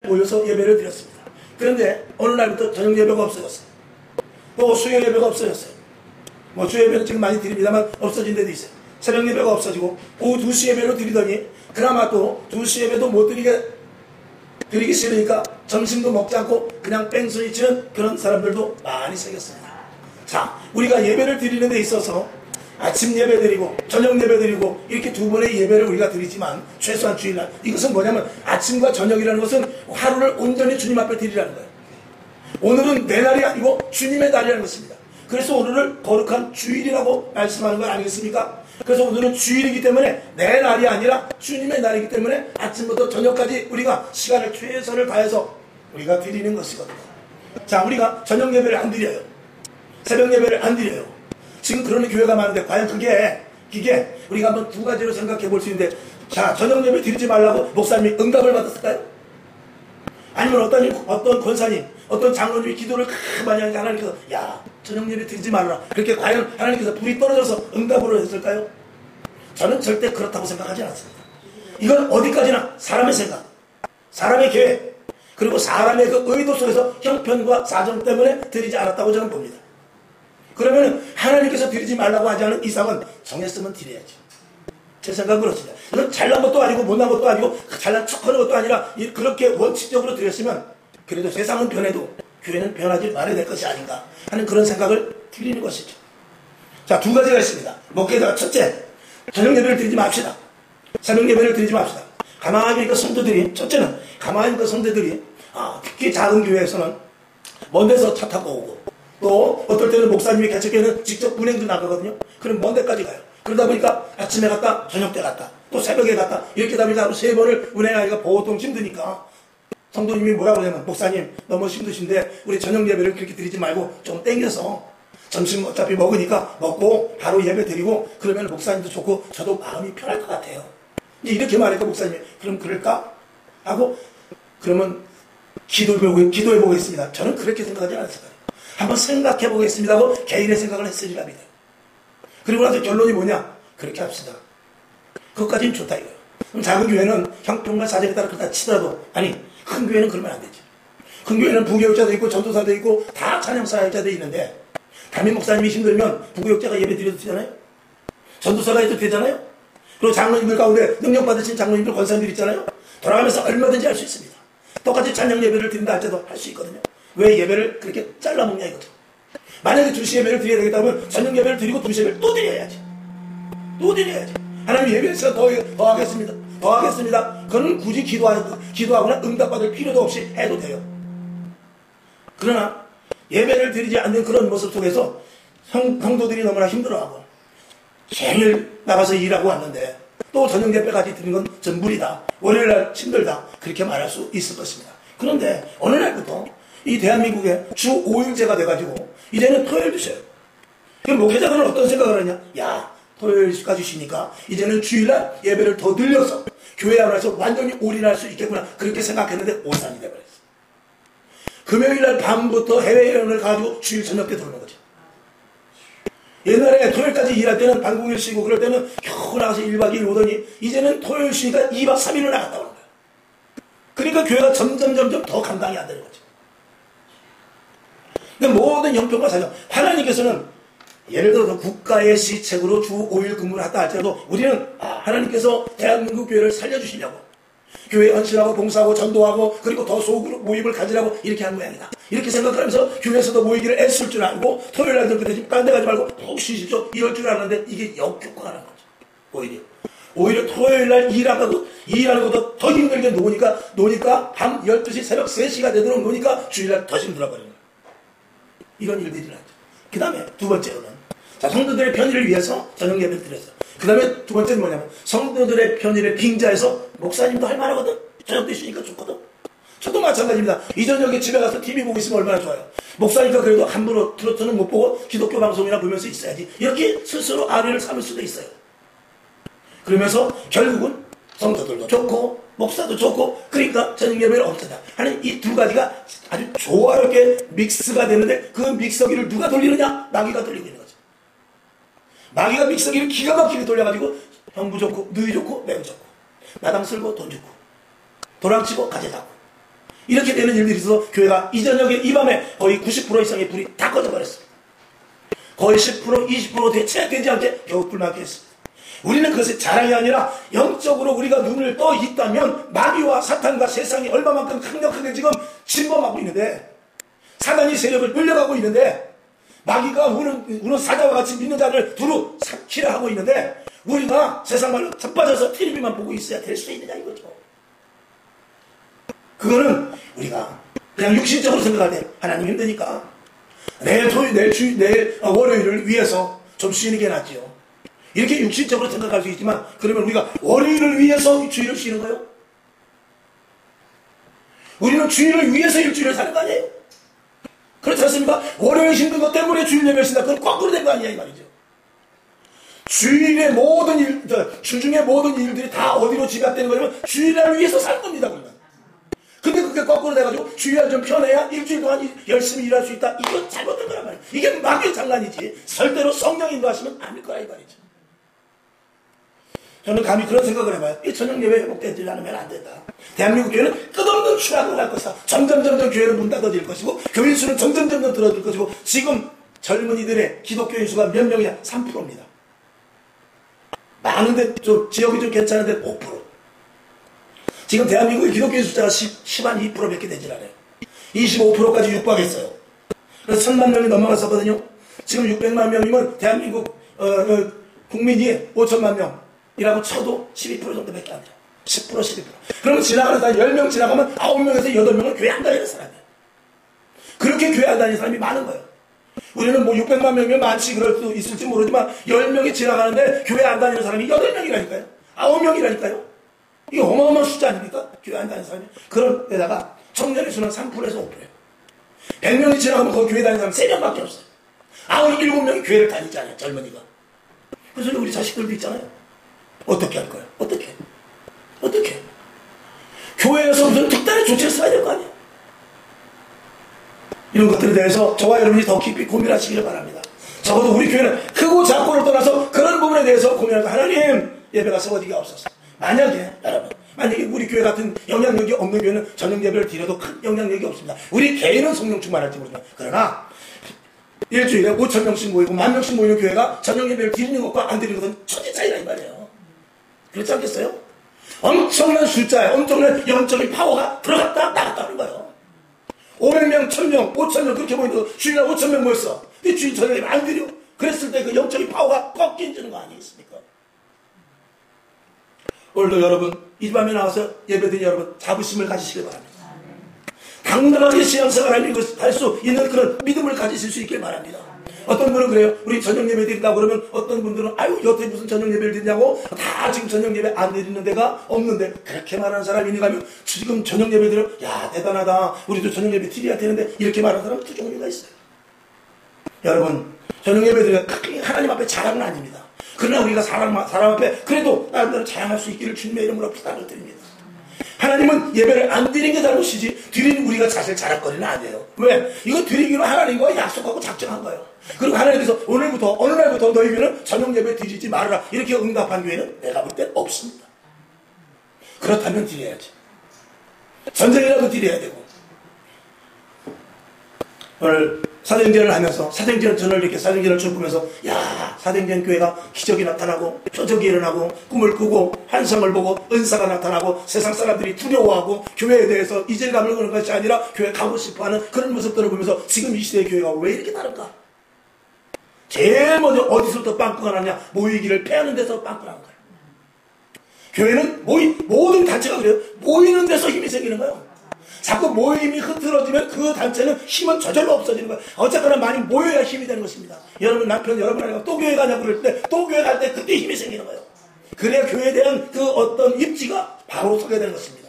모여서 예배를 드렸습니다. 그런데 어느 날부터 저녁 예배가 없어졌어요. 또 수요 예배가 없어졌어요. 뭐 주요 예배는 지금 많이 드립니다만 없어진 데도 있어요. 새벽 예배가 없어지고 오후 2시 예배로 드리더니 그나마 또 2시 예배도 못 드리기 싫으니까 점심도 먹지 않고 그냥 뺑소니 치는 그런 사람들도 많이 생겼습니다. 자, 우리가 예배를 드리는 데 있어서 아침 예배 드리고 저녁 예배 드리고 이렇게 두 번의 예배를 우리가 드리지만 최소한 주일날 이것은 뭐냐면 아침과 저녁이라는 것은 하루를 온전히 주님 앞에 드리라는 거예요. 오늘은 내 날이 아니고 주님의 날이라는 것입니다. 그래서 오늘을 거룩한 주일이라고 말씀하는 거 아니겠습니까? 그래서 오늘은 주일이기 때문에 내 날이 아니라 주님의 날이기 때문에 아침부터 저녁까지 우리가 시간을 최선을 다해서 우리가 드리는 것이거든요. 자, 우리가 저녁 예배를 안 드려요. 새벽 예배를 안 드려요. 지금 그러는 교회가 많은데 과연 그게 우리가 한번 두 가지로 생각해 볼 수 있는데, 자, 저녁 예배 드리지 말라고 목사님이 응답을 받았을까요? 아니면 어떤 권사님, 어떤 장로님이 기도를 많이 하니까 하나님께서 야, 저녁 예배 드리지 말라, 그렇게 과연 하나님께서 불이 떨어져서 응답으로 했을까요? 저는 절대 그렇다고 생각하지 않습니다. 이건 어디까지나 사람의 생각, 사람의 계획, 그리고 사람의 그 의도 속에서 형편과 사정 때문에 드리지 않았다고 저는 봅니다. 그러면 하나님께서 드리지 말라고 하지 않은 이상은 정했으면 드려야지. 제 생각은 그렇습니다. 이건 잘난 것도 아니고 못난 것도 아니고 잘난 척하는 것도 아니라 그렇게 원칙적으로 드렸으면 그래도 세상은 변해도 교회는 변하지 말아야 될 것이 아닌가 하는 그런 생각을 드리는 것이죠. 자, 두 가지가 있습니다. 목회자가 첫째, 저녁 예배를 드리지 맙시다. 새벽 예배를 드리지 맙시다. 가만히 그 성도들이, 첫째는 가만히 그 성도들이 특히 작은 교회에서는 먼 데서 차 타고 오고 또 어떨 때는 목사님이 개척교회는 직접 운행도 나가거든요. 그럼 먼 데까지 가요. 그러다 보니까 아침에 갔다 저녁 때 갔다 또 새벽에 갔다 이렇게 다니다 하루 3번을 운행하기가 보통 힘드니까 성도님이 뭐라고 그러냐면, 목사님 너무 힘드신데 우리 저녁 예배를 그렇게 드리지 말고 좀 땡겨서 점심 어차피 먹으니까 먹고 바로 예배 드리고 그러면 목사님도 좋고 저도 마음이 편할 것 같아요. 이렇게 말하니까 목사님이 그럼 그럴까? 하고 그러면 기도해 보겠습니다. 저는 그렇게 생각하지 않았어요. 한번 생각해 보겠습니다 하고 개인의 생각을 했으리라 믿어요. 그리고 나서 결론이 뭐냐? 그렇게 합시다. 그것까지는 좋다 이거예요. 그럼 작은 교회는 형편과 사정에 따라 그렇다 치더라도, 아니 큰 교회는 그러면 안 되지. 큰 교회는 부교육자도 있고 전도사도 있고 다 찬양사역자도 있는데 담임 목사님이 힘들면 부교육자가 예배 드려도 되잖아요. 전도사가 해도 되잖아요. 그리고 장로님들 가운데 능력 받으신 장로님들 권사님들 있잖아요. 돌아가면서 얼마든지 할 수 있습니다. 똑같이 찬양 예배를 드린다 할 때도 할 수 있거든요. 왜 예배를 그렇게 잘라먹냐 이거죠. 만약에 2시 예배를 드려야 되겠다면 저녁 예배를 드리고 2시 예배를 또 드려야지. 또 드려야지. 하나님 예배 시간 더 하겠습니다. 더 하겠습니다. 그건 굳이 기도하거나 응답받을 필요도 없이 해도 돼요. 그러나 예배를 드리지 않는 그런 모습 속에서 성도들이 너무나 힘들어하고 종일 나가서 일하고 왔는데 또 저녁 예배까지 드리는 건 전부리다, 월요일날 힘들다, 그렇게 말할 수 있을 것입니다. 그런데 어느 날부터 이 대한민국에 주 5일제가 돼가지고 이제는 토요일도 쉬어요. 그럼 목회자들은 어떤 생각을 하냐? 야, 토요일까지 쉬니까 이제는 주일날 예배를 더 늘려서 교회 안에서 완전히 올인할 수 있겠구나, 그렇게 생각했는데 오산이 돼버렸어요. 금요일날 밤부터 해외여행을 가지고 주일 저녁 때 들어오는 거죠. 옛날에 토요일까지 일할 때는 반공일 쉬고 그럴 때는 겨우 나가서 1박 2일 오더니 이제는 토요일 쉬니까 2박 3일을 나갔다 오는 거예요. 그러니까 교회가 점점 더 감당이 안 되는 거죠. 그러니까 모든 형편과 사정, 하나님께서는 예를 들어서 국가의 시책으로 주 5일 근무를 했다 할지라도 우리는 하나님께서 대한민국 교회를 살려주시려고 교회에 헌신하고 봉사하고 전도하고 그리고 더 소그룹 모임을 가지라고 이렇게 한 모양이다, 이렇게 생각하면서 교회에서도 모이기를 애쓸 줄 알고 토요일날 그때 딴 데 가지 말고 푹 쉬십시오 이럴 줄 알았는데 이게 역효과가 나는 거죠. 오히려 토요일날 일하는 것도 더 힘들게 노니까 밤 12시 새벽 3시가 되도록 노니까 주일날 더 힘들어버리는 거예요. 이런 일들이 나죠. 그 다음에 두 번째로는, 자, 성도들의 편의를 위해서 저녁 예배를 드렸어요. 그 다음에 두 번째는 뭐냐면 성도들의 편의를 빙자해서 목사님도 할 만하거든, 저녁 때 쉬니까 좋거든. 저도 마찬가지입니다. 이 저녁에 집에 가서 TV 보고 있으면 얼마나 좋아요. 목사니까 그래도 함부로 트로트는 못 보고 기독교 방송이나 보면서 있어야지, 이렇게 스스로 아뢰를 삼을 수도 있어요. 그러면서 결국은 성도들도 좋고 목사도 좋고 그러니까 저녁 예배를 없애다 하는 이 두 가지가 아주 조화롭게 믹스가 되는데, 그 믹서기를 누가 돌리느냐? 마귀가 돌리고 있는 거죠. 마귀가 믹서기를 기가 막히게 돌려가지고 형부 좋고 누이 좋고 매우 좋고 마당 쓸고 돈 주고 도랑치고 가재 잡고 이렇게 되는 일들이 있어서 교회가 이 저녁에 이 밤에 거의 90% 이상의 불이 다 꺼져버렸습니다. 거의 10% 20% 채 되지 않게 겨우 불나게 했습니다. 우리는 그것이 자랑이 아니라 영적으로 우리가 눈을 떠 있다면 마귀와 사탄과 세상이 얼마만큼 강력하게 지금 침범하고 있는데, 사단이 세력을 늘려가고 있는데, 마귀가 우는 사자와 같이 믿는 자를 두루 삭히려 하고 있는데, 우리가 세상 말로 자빠져서 TV만 보고 있어야 될 수 있느냐 이거죠. 그거는 우리가 그냥 육신적으로 생각할 때 하나님 힘드니까 내일 월요일을 위해서 좀 쉬는 게 낫지요. 이렇게 육신적으로 생각할 수 있지만, 그러면 우리가 월요일을 위해서 주일을 쉬는 거예요? 우리는 주일을 위해서 일주일을 사는 거 아니에요? 그렇지 않습니까? 월요일 힘든 것 때문에 주일 예배를 쓴다. 그건 거꾸로 된 거 아니야 이 말이죠. 주일의 모든 일, 주중의 모든 일들이 다 어디로 집약되는 거냐면 주일날을 위해서 사는 겁니다. 그러면. 근데 그게 거꾸로 돼가지고 주일날 좀 편해야 일주일 동안 열심히 일할 수 있다. 이건 잘못된 거란 말이에요. 이게 마귀의 장난이지 절대로 성령 인도하시면 아닐 거라 이 말이죠. 저는 감히 그런 생각을 해봐요. 이 저녁 예배 회복되지 않으면 안 된다. 대한민국 교회는 끝없는 추락을 할 것이다. 점점 교회는 문 닫아질 것이고, 교인 수는 점점 줄어들 것이고, 지금 젊은이들의 기독교인 수가 몇 명이냐? 3%입니다. 많은데 좀 지역이 좀 괜찮은데 5%. 지금 대한민국의 기독교인 숫자가 10한 2%밖에 되질 않아요. 25%까지 육박했어요. 그래서 1000만 명이 넘어갔었거든요. 지금 600만 명이면 대한민국 국민이 5천만 명이라고 쳐도 12% 정도밖에 안 돼요. 10% 12%. 그러면 지나가는 사람 10명 지나가면 9명에서 8명은 교회 안 다니는 사람이에요. 그렇게 교회 안 다니는 사람이 많은 거예요. 우리는 뭐 600만 명이면 많지 그럴 수도 있을지 모르지만 10명이 지나가는데 교회 안 다니는 사람이 8명이라니까요. 9명이라니까요. 이게 어마어마한 숫자 아닙니까? 교회 안 다니는 사람이. 그런 데다가 청년의 수는 3%에서 5%예요. 100명이 지나가면 거기 교회 다니는 사람 3명밖에 없어요. 97명이 교회를 다니잖아요. 젊은이가. 그래서 우리 자식들도 있잖아요. 어떻게 할 거예요? 어떻게? 교회에서 무슨 특단의 조치를 써야 될 거 아니에요? 이런 것들에 대해서 저와 여러분이 더 깊이 고민하시기를 바랍니다. 적어도 우리 교회는 크고 작고를 떠나서 그런 부분에 대해서 고민하고, 하나님 예배가 썩어지게 없어서 만약에 우리 교회 같은 영향력이 없는 교회는 저녁 예배를 드려도 큰 영향력이 없습니다. 우리 개인은 성령 충만할지 모르지만, 그러나 일주일에 5,000명씩 모이고 10,000명씩 모이는 교회가 저녁 예배를 드리는 것과 안 드리는 것은 천지 차이라 이 말이에요. 그렇지 않겠어요? 엄청난 숫자에 엄청난 영적인 파워가 들어갔다 나갔다 하는 거예요. 500명, 1,000명, 5,000명 그렇게 모이는데 주일날 5,000명 모였어. 근데 주일 저녁에 안 드려. 그랬을 때 그 영적인 파워가 꺾이는 거 아니겠습니까? 오늘도 여러분 이 밤에 나와서 예배드린 여러분 자부심을 가지시길 바랍니다. 당당하게 신앙생활을 할 수 있는 그런 믿음을 가지실 수 있길 바랍니다. 어떤 분은 그래요. 우리 저녁 예배 드린다고 그러면 어떤 분들은 아유 여태 무슨 저녁 예배를 드리냐고, 다 지금 저녁 예배 안 드리는 데가 없는데 그렇게 말하는 사람이 있는가 하면, 지금 저녁 예배 드려 야 대단하다 우리도 저녁 예배 드려야 되는데, 이렇게 말하는 사람은 두 종류가 있어요. 여러분 저녁 예배 드리면 하나님 앞에 자랑은 아닙니다. 그러나 우리가 사람 앞에 그래도 나름대로 자랑할 수 있기를 주님의 이름으로 부탁을 드립니다. 하나님은 예배를 안 드리는 게 잘못이지 드리는 우리가 사실 자랑거리는 아니에요. 왜? 이거 드리기로 하나님과 약속하고 작정한 거예요. 그리고 하나님께서 오늘부터 어느 날부터 너희 교회는 저녁 예배 드리지 말아라 이렇게 응답한 교회는 내가 볼 땐 없습니다. 그렇다면 드려야지. 전쟁이라도 드려야 되고. 오늘 사도행전을 하면서 저는 이렇게 사도행전을 쭉 보면서, 야 사도행전 교회가 기적이 나타나고 표적이 일어나고 꿈을 꾸고 환상을 보고 은사가 나타나고 세상 사람들이 두려워하고 교회에 대해서 이질감을 거는 것이 아니라 교회 가고 싶어하는 그런 모습들을 보면서, 지금 이 시대의 교회가 왜 이렇게 다른가? 제일 먼저 어디서부터 빵꾸가 났냐? 모이기를 패하는 데서 빵꾸가 난 거예요. 교회는 모든 단체가 그래요. 모이는 데서 힘이 생기는 거예요. 자꾸 모임이 흐트러지면 그 단체는 힘은 저절로 없어지는 거예요. 어쨌거나 많이 모여야 힘이 되는 것입니다. 여러분 남편 여러분 아니고 또 교회 가냐고 그럴 때 또 교회 갈 때 그때 힘이 생기는 거예요. 그래야 교회에 대한 그 어떤 입지가 바로 서게 되는 것입니다.